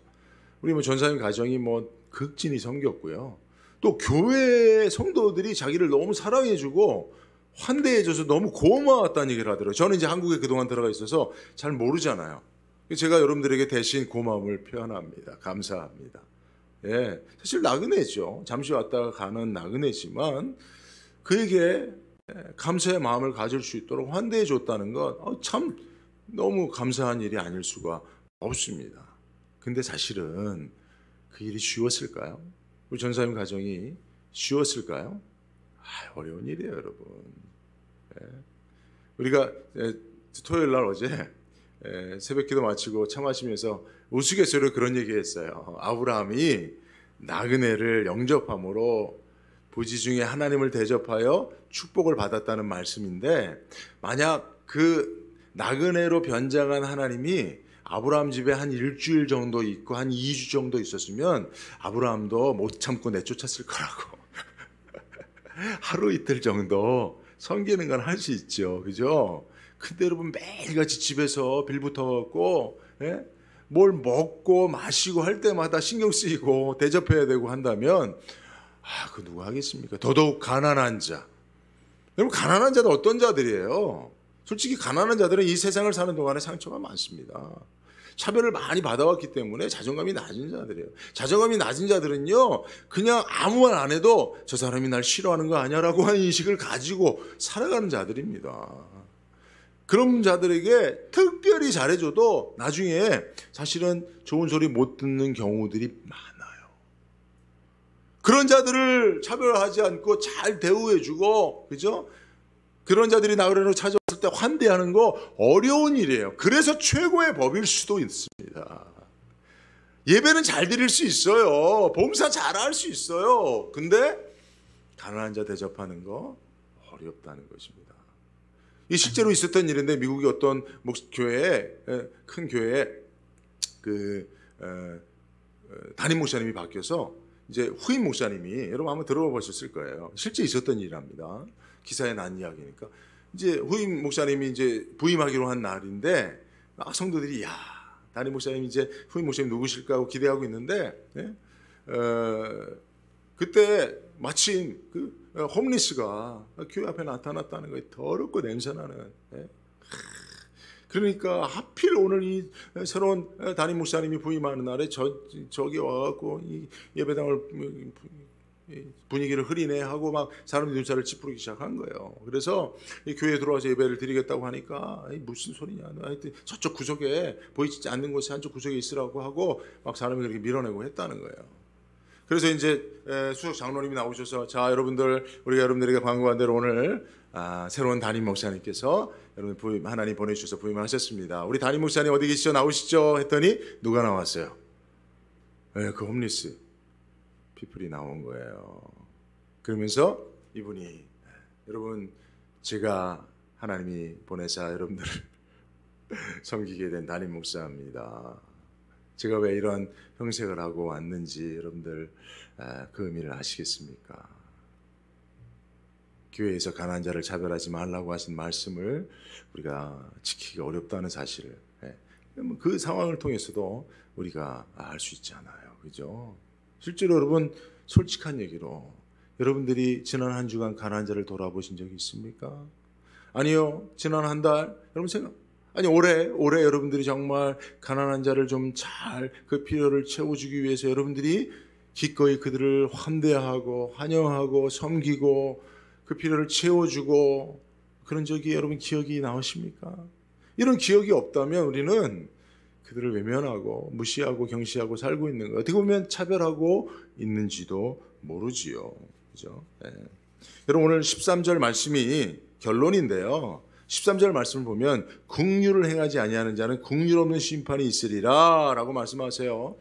우리 뭐 전사님 가정이 뭐 극진히 섬겼고요. 또 교회 성도들이 자기를 너무 사랑해주고 환대해줘서 너무 고마웠다는 얘기를 하더라고요. 저는 이제 한국에 그동안 들어가 있어서 잘 모르잖아요. 제가 여러분들에게 대신 고마움을 표현합니다. 감사합니다. 예, 사실 나그네죠. 잠시 왔다가 가는 나그네지만 그에게 감사의 마음을 가질 수 있도록 환대해 줬다는 건 참 너무 감사한 일이 아닐 수가 없습니다. 근데 사실은 그 일이 쉬웠을까요? 우리 전사님 가정이 쉬웠을까요? 어려운 일이에요, 여러분. 예. 우리가 토요일 날 어제 새벽기도 마치고 차 마시면서 우스갯소리로 그런 얘기했어요. 아브라함이 나그네를 영접함으로 부지 중에 하나님을 대접하여 축복을 받았다는 말씀인데, 만약 그 나그네로 변장한 하나님이 아브라함 집에 한 일주일 정도 있고 한 2주 정도 있었으면 아브라함도 못 참고 내쫓았을 거라고. 하루 이틀 정도 섬기는 건 할 수 있죠, 그죠? 근데 여러분 매일같이 집에서 빌붙어갖고 뭘 먹고 마시고 할 때마다 신경 쓰이고 대접해야 되고 한다면 그 누가 하겠습니까? 더더욱 가난한 자. 여러분 가난한 자들 어떤 자들이에요? 솔직히 가난한 자들은 이 세상을 사는 동안에 상처가 많습니다. 차별을 많이 받아왔기 때문에 자존감이 낮은 자들이에요. 자존감이 낮은 자들은요, 그냥 아무 말 안 해도 저 사람이 날 싫어하는 거 아니야라고 하는 인식을 가지고 살아가는 자들입니다. 그런 자들에게 특별히 잘해줘도 나중에 사실은 좋은 소리 못 듣는 경우들이 많아요. 그런 자들을 차별하지 않고 잘 대우해주고, 그죠? 그런 자들이 나그네로 찾아왔을 때 환대하는 거 어려운 일이에요. 그래서 최고의 법일 수도 있습니다. 예배는 잘 드릴 수 있어요. 봉사 잘 할 수 있어요. 근데 가난한 자 대접하는 거 어렵다는 것입니다. 이 실제로 있었던 일인데, 미국의 어떤 교회에, 큰 교회에 담임 목사님이 바뀌어서 이제 후임 목사님이, 여러분 한번 들어보셨을 거예요. 실제 있었던 일이랍니다. 기사에 난 이야기니까. 이제 후임 목사님이 이제 부임하기로 한 날인데, 성도들이 담임 목사님 이제 후임 목사님 누구실까 하고 기대하고 있는데, 그때 마침 그 홈리스가 교회 앞에 나타났다는 거에 더럽고 냄새나는. 그러니까 하필 오늘 이 새로운 담임 목사님이 부임하는 날에 저기 와갖고 이 예배당을 분위기를 흐리네 하고 막 사람들이 눈살을 찌푸리기 시작한 거예요. 그래서 이 교회에 들어와서 예배를 드리겠다고 하니까 무슨 소리냐, 하여튼 저쪽 구석에 보이지 않는 곳에 한쪽 구석에 있으라고 하고 막 사람이 그렇게 밀어내고 했다는 거예요. 그래서 이제 수석 장로님이 나오셔서, 자 여러분들, 우리가 여러분들에게 광고한 대로 오늘 새로운 담임 목사님께서 여러분 하나님 보내주셔서 부임을 하셨습니다. 우리 담임 목사님 어디 계시죠? 나오시죠? 했더니 누가 나왔어요? 그 홈리스 피플이 나온 거예요. 그러면서 이분이, 여러분 제가 하나님이 보내사 여러분들을 섬기게 된 담임 목사입니다. 제가 왜 이런 형색을 하고 왔는지 여러분들 그 의미를 아시겠습니까? 교회에서 가난한 자를 차별하지 말라고 하신 말씀을 우리가 지키기 어렵다는 사실을, 그 상황을 통해서도 우리가 알 수 있지 않아요, 그죠? 실제로 여러분 솔직한 얘기로, 여러분들이 지난 한 주간 가난한 자를 돌아보신 적이 있습니까? 아니요. 지난 한 달 여러분 올해 여러분들이 정말 가난한 자를 좀 잘 그 필요를 채워주기 위해서 여러분들이 기꺼이 그들을 환대하고 환영하고 섬기고 그 필요를 채워주고 그런 적이 여러분 기억이 나오십니까? 이런 기억이 없다면 우리는 그들을 외면하고 무시하고 경시하고 살고 있는 거, 어떻게 보면 차별하고 있는지도 모르지요. 그죠? 여러분 오늘 13절 말씀이 결론인데요. 13절 말씀을 보면 긍휼을 행하지 아니하는 자는 긍휼 없는 심판이 있으리라 라고 말씀하세요.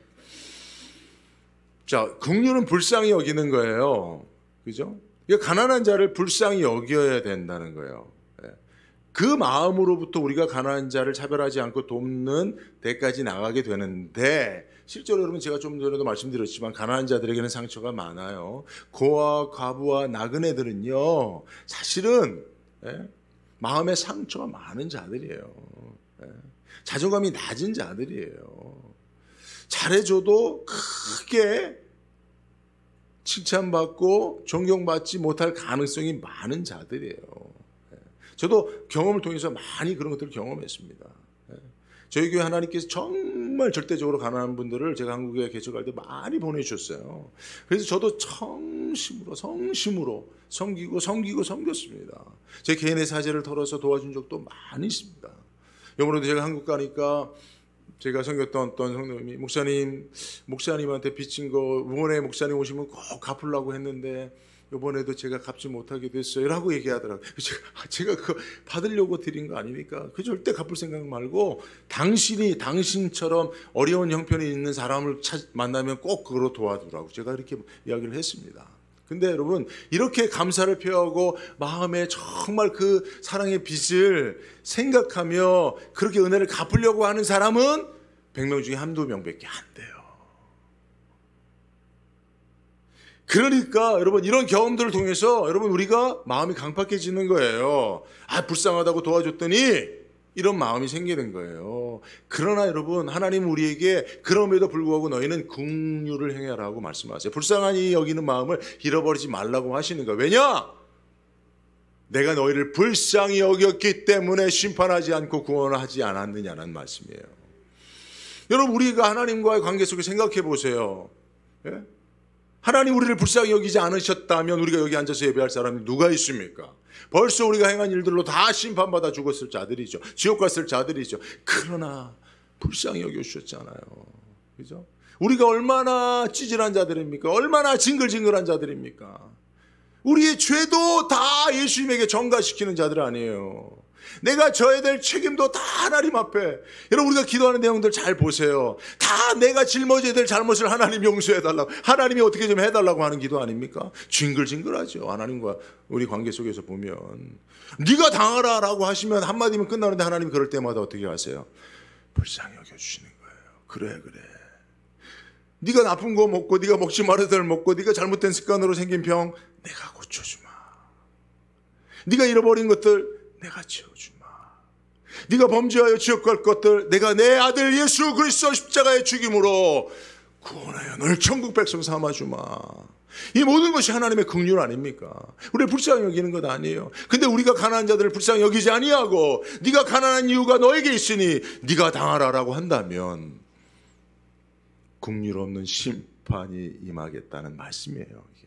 자, 긍휼은 불쌍히 여기는 거예요. 그죠? 가난한 자를 불쌍히 여겨야 된다는 거예요. 그 마음으로부터 우리가 가난한 자를 차별하지 않고 돕는 데까지 나가게 되는데, 실제로 여러분 제가 좀 전에도 말씀드렸지만 가난한 자들에게는 상처가 많아요. 고아, 과부와 나그네들은요 사실은 마음에 상처가 많은 자들이에요. 자존감이 낮은 자들이에요. 잘해줘도 크게 칭찬받고 존경받지 못할 가능성이 많은 자들이에요. 저도 경험을 통해서 많이 그런 것들을 경험했습니다. 저희 교회 하나님께서 정말 절대적으로 가난한 분들을 제가 한국에 개척할 때 많이 보내주셨어요. 그래서 저도 성심으로 섬겼습니다. 제 개인의 사제를 털어서 도와준 적도 많이 있습니다. 이번에도 제가 한국 가니까 제가 섬겼던 어떤 성도님이 목사님한테 빚진 거 이번에 목사님 오시면 꼭 갚으려고 했는데 이번에도 제가 갚지 못하게 됐어요 라고 얘기하더라고요. 제가 그거 받으려고 드린 거 아닙니까? 그 절대 갚을 생각 말고 당신처럼 어려운 형편이 있는 사람을 만나면 꼭 그거로 도와주라고 제가 이렇게 이야기를 했습니다. 근데 여러분 이렇게 감사를 표하고 마음에 정말 그 사랑의 빚을 생각하며 그렇게 은혜를 갚으려고 하는 사람은 100명 중에 한두 명밖에 안 돼요. 그러니까 여러분 이런 경험들을 통해서 여러분 우리가 마음이 강팍해지는 거예요. 불쌍하다고 도와줬더니 이런 마음이 생기는 거예요. 그러나 여러분 하나님은 우리에게 그럼에도 불구하고 너희는 긍휼을 행하라고 말씀하세요. 불쌍하니 여기는 마음을 잃어버리지 말라고 하시는 거예요. 왜냐? 내가 너희를 불쌍히 여겼기 때문에 심판하지 않고 구원하지 않았느냐는 말씀이에요. 여러분 우리가 하나님과의 관계 속에 생각해 보세요. 예? 하나님 우리를 불쌍히 여기지 않으셨다면 우리가 여기 앉아서 예배할 사람이 누가 있습니까? 벌써 우리가 행한 일들로 다 심판받아 죽었을 자들이죠. 지옥 갔을 자들이죠. 그러나 불쌍히 여겨주셨잖아요. 그죠? 우리가 얼마나 찌질한 자들입니까? 얼마나 징글징글한 자들입니까? 우리의 죄도 다 예수님에게 전가시키는 자들 아니에요. 내가 져야 될 책임도 다 하나님 앞에. 여러분 우리가 기도하는 내용들 잘 보세요. 다 내가 짊어져야 될 잘못을 하나님 용서해달라고, 하나님이 어떻게 좀 해달라고 하는 기도 아닙니까? 징글징글하죠. 하나님과 우리 관계 속에서 보면 네가 당하라 라고 하시면 한마디면 끝나는데 하나님이 그럴 때마다 어떻게 하세요? 불쌍히 여겨주시는 거예요. 그래 네가 나쁜 거 먹고 네가 먹지 말아야 될 먹고 네가 잘못된 습관으로 생긴 병 내가 고쳐주마. 네가 잃어버린 것들 내가 채워주마. 네가 범죄하여 지옥 갈 것들 내가 내 아들 예수 그리스도 십자가의 죽임으로 구원하여 널 천국 백성 삼아주마. 이 모든 것이 하나님의 긍휼 아닙니까? 우리를 불쌍히 여기는 것 아니에요. 근데 우리가 가난한 자들을 불쌍히 여기지 아니하고 네가 가난한 이유가 너에게 있으니 네가 당하라라고 한다면 긍휼 없는 심판이 임하겠다는 말씀이에요. 이게.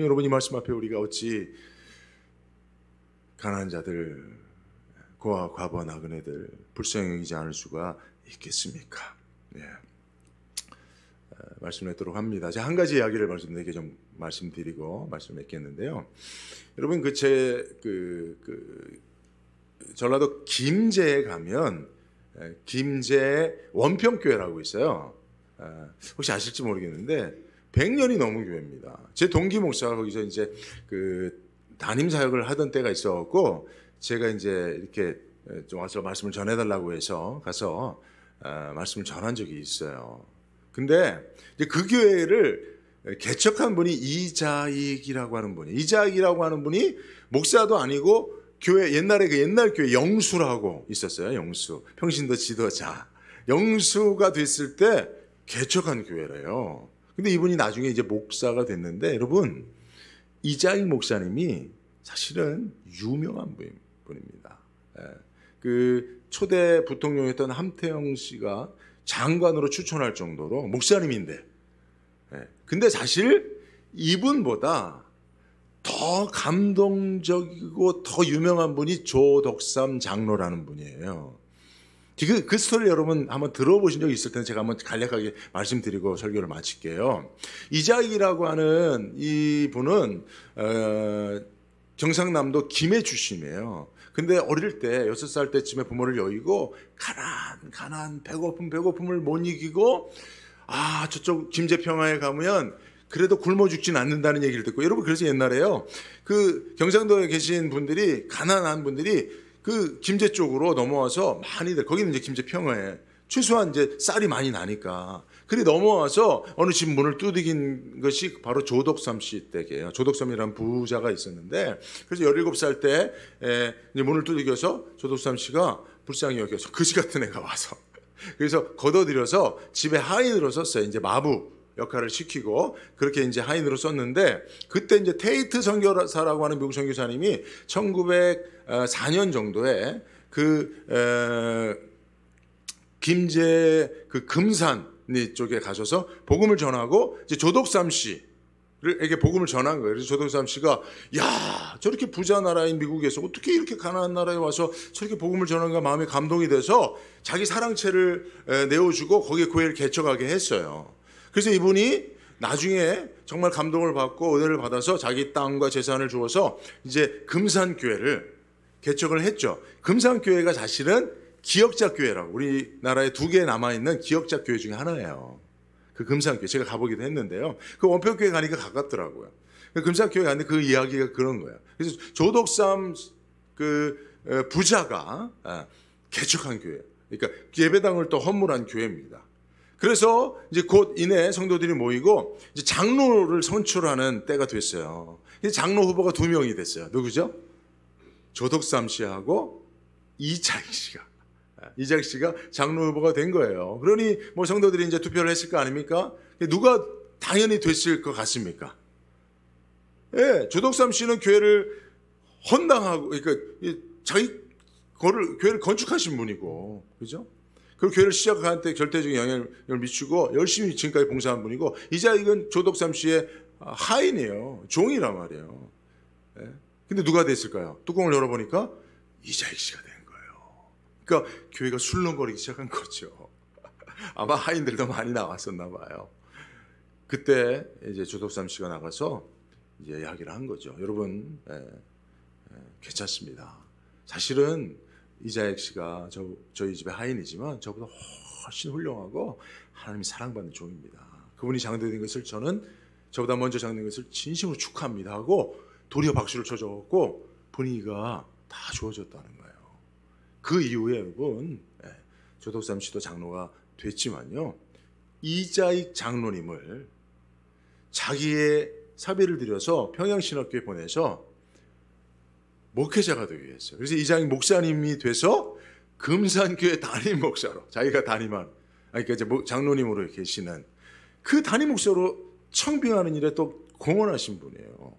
여러분 이 말씀 앞에 우리가 어찌 가난한 자들, 고아, 과부와 나그네들 불쌍히 여기지 않을 수가 있겠습니까? 네. 말씀을 맺도록 합니다. 제가 한 가지 이야기를 좀 말씀드리고 말씀을 맺겠는데요. 여러분 전라도 김제에 가면 김제 원평교회라고 있어요. 혹시 아실지 모르겠는데 100년이 넘은 교회입니다. 제 동기 목사가 거기서 이제 담임 사역을 하던 때가 있어갖고 제가 이제 이렇게 좀 와서 말씀을 전해달라고 해서 가서 말씀을 전한 적이 있어요. 근데 이제 그 교회를 개척한 분이 이자익이라고 하는 분이 목사도 아니고 교회 옛날 교회 영수라고 있었어요. 영수 평신도 지도자 영수가 됐을 때 개척한 교회래요. 근데 이분이 나중에 이제 목사가 됐는데 여러분 이자익 목사님이 사실은 유명한 분입니다. 그 초대 부통령이었던 함태영 씨가 장관으로 추천할 정도로 목사님인데, 근데 사실 이분보다 더 감동적이고 더 유명한 분이 조덕삼 장로라는 분이에요. 그 스토리 여러분 한번 들어보신 적 있을 텐데 제가 한번 간략하게 말씀드리고 설교를 마칠게요. 이자익이라고 하는 이 분은 경상남도 김해 출신이에요. 근데 어릴 때 6살 때쯤에 부모를 여의고 가난 배고픔을 못 이기고 저쪽 김제평화에 가면 그래도 굶어 죽진 않는다는 얘기를 듣고 여러분 그래서 옛날에요. 그 경상도에 계신 분들이 가난한 분들이 그 김제 쪽으로 넘어와서 많이들, 거기는 이제 김제평화에 최소한 이제 쌀이 많이 나니까 그리 넘어와서 어느 집 문을 두드긴 것이 바로 조덕삼 씨 댁이에요. 조덕삼이라는 부자가 있었는데, 그래서 17살 때 이제 문을 두드겨서 조덕삼 씨가 불쌍히 여겨서 그지 같은 애가 와서 그래서 걷어들여서 집에 하인으로 썼어요. 이제 마부 역할을 시키고 그렇게 이제 하인으로 썼는데, 그때 이제 테이트 선교사라고 하는 미국 선교사님이 1904년 정도에 김제 그 금산 쪽에 가셔서 복음을 전하고 이제 조덕삼 씨에게 복음을 전한 거예요. 그래서 조덕삼 씨가 야, 저렇게 부자 나라인 미국에서 어떻게 이렇게 가난한 나라에 와서 저렇게 복음을 전하는가 마음에 감동이 돼서 자기 사랑채를 내어주고 거기에 교회를 개척하게 했어요. 그래서 이분이 나중에 정말 감동을 받고 은혜를 받아서 자기 땅과 재산을 주어서 이제 금산교회를 개척을 했죠. 금산교회가 사실은 기역자교회라고, 우리나라에 2개 남아있는 기역자교회 중에 하나예요. 그 금산교회, 제가 가보기도 했는데요. 그 원평교회 가니까 가깝더라고요. 그 금산교회 갔는데 그 이야기가 그런 거예요. 그래서 조덕삼 부자가 개척한 교회, 그러니까 예배당을 또 헌물한 교회입니다. 그래서 이제 곧 이내 성도들이 모이고 이제 장로를 선출하는 때가 됐어요. 장로 후보가 2명이 됐어요. 누구죠? 조덕삼 씨하고 이자익 씨가 장로 후보가 된 거예요. 그러니 뭐 성도들이 이제 투표를 했을 거 아닙니까? 누가 당연히 됐을 것 같습니까? 예, 조덕삼 씨는 교회를 헌당하고, 그러니까 자기 교회를 건축하신 분이고, 그죠? 그 교회를 시작하는 때 결대적인 영향을 미치고 열심히 지금까지 봉사한 분이고, 이자익은 조덕삼 씨의 하인이에요. 종이란 말이에요. 예? 근데 누가 됐을까요? 뚜껑을 열어보니까 이자익 씨가 된 거예요. 그러니까 교회가 술렁거리기 시작한 거죠. 아마 하인들도 많이 나왔었나 봐요. 그때 이제 조덕삼 씨가 나가서 이제 이야기를 한 거죠. 여러분, 괜찮습니다. 사실은 이자익 씨가 저희 집의 하인이지만 저보다 훨씬 훌륭하고 하나님이 사랑받는 종입니다. 그분이 장로된 것을 저는 저보다 먼저 장로된 것을 진심으로 축하합니다 하고 도리어 박수를 쳐줬고 분위기가 다 좋아졌다는 거예요. 그 이후에 여러분, 조덕삼 씨도 장로가 됐지만요, 이자익 장로님을 자기의 사비를 들여서 평양신학교에 보내서 목회자가 되게 했어요. 그래서 이자익 목사님이 돼서 금산교회 담임 목사로, 자기가 그러니까 이제 장로님으로 계시는 그 담임 목사로 청빙하는 일에 또 공헌하신 분이에요.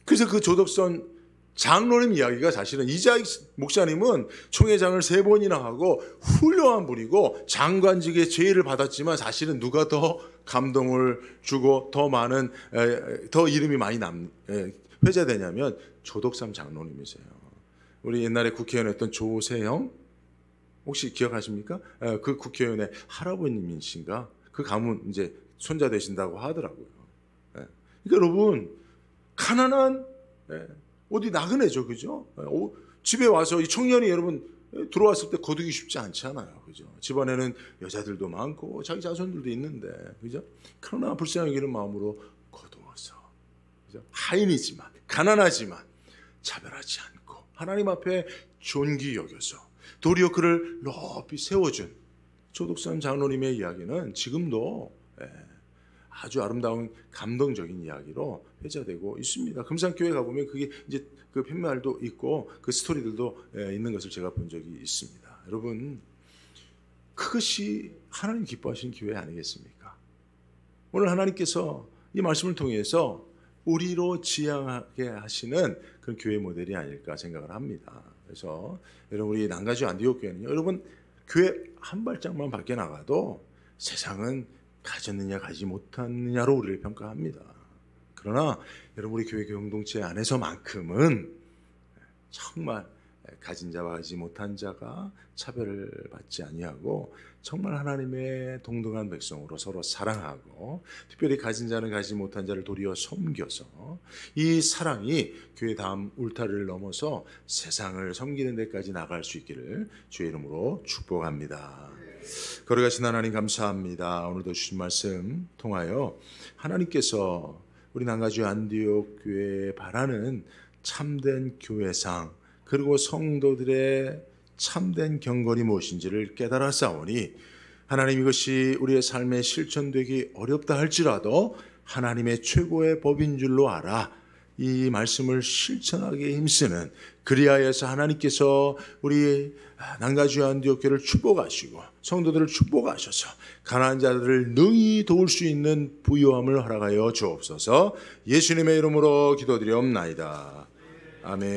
그래서 그 조덕선 장로님 이야기가 사실은 이자익 목사님은 총회장을 3번이나 하고 훌륭한 분이고 장관직의 제의를 받았지만 사실은 누가 더 감동을 주고 더 이름이 많이 회자되냐면 조덕삼 장로님이세요. 우리 옛날에 국회의원했던 조세형 혹시 기억하십니까? 그 국회의원의 할아버님이신가? 그 가문 이제 손자 되신다고 하더라고요. 그러니까 여러분, 가난한 어디 나그네죠, 그죠? 집에 와서 이 청년이 여러분 들어왔을 때 거두기 쉽지 않잖아요, 그죠? 집안에는 여자들도 많고 자기 자손들도 있는데, 그죠? 그러나 불쌍히 여기는 마음으로 거두어서, 그죠? 하인이지만 가난하지만 차별하지 않고 하나님 앞에 존귀 여겨서 도리어 그를 높이 세워준 조덕삼 장로님의 이야기는 지금도 아주 아름다운 감동적인 이야기로 회자되고 있습니다. 금산교회 가보면 그게 이제 그 팻말도 있고 그 스토리들도 있는 것을 제가 본 적이 있습니다. 여러분, 그것이 하나님 기뻐하시는 교회 아니겠습니까? 오늘 하나님께서 이 말씀을 통해서 우리로 지향하게 하시는 그런 교회 모델이 아닐까 생각을 합니다. 그래서 여러분, 우리 난가주 안디옥 교회는요, 여러분 교회 한 발짝만 밖에 나가도 세상은 가졌느냐 가지 못했느냐로 우리를 평가합니다. 그러나 여러분, 우리 교회 공동체 안에서만큼은 정말 가진 자와 가지 못한 자가 차별을 받지 아니하고 정말 하나님의 동등한 백성으로 서로 사랑하고, 특별히 가진 자는 가지 못한 자를 도리어 섬겨서 이 사랑이 교회 다음 울타리를 넘어서 세상을 섬기는 데까지 나갈 수 있기를 주의 이름으로 축복합니다. 거룩하신 하나님, 감사합니다. 오늘도 주신 말씀 통하여 하나님께서 우리 난가주 안디옥 교회에 바라는 참된 교회상, 그리고 성도들의 참된 경건이 무엇인지를 깨달았사오니 하나님, 이것이 우리의 삶에 실천되기 어렵다 할지라도 하나님의 최고의 법인 줄로 알아 이 말씀을 실천하기에 힘쓰는, 그리하여서 하나님께서 우리 난가주의 안디옥교를 축복하시고 성도들을 축복하셔서 가난한 자들을 능히 도울 수 있는 부요함을 허락하여 주옵소서. 예수님의 이름으로 기도드리옵나이다. 아멘.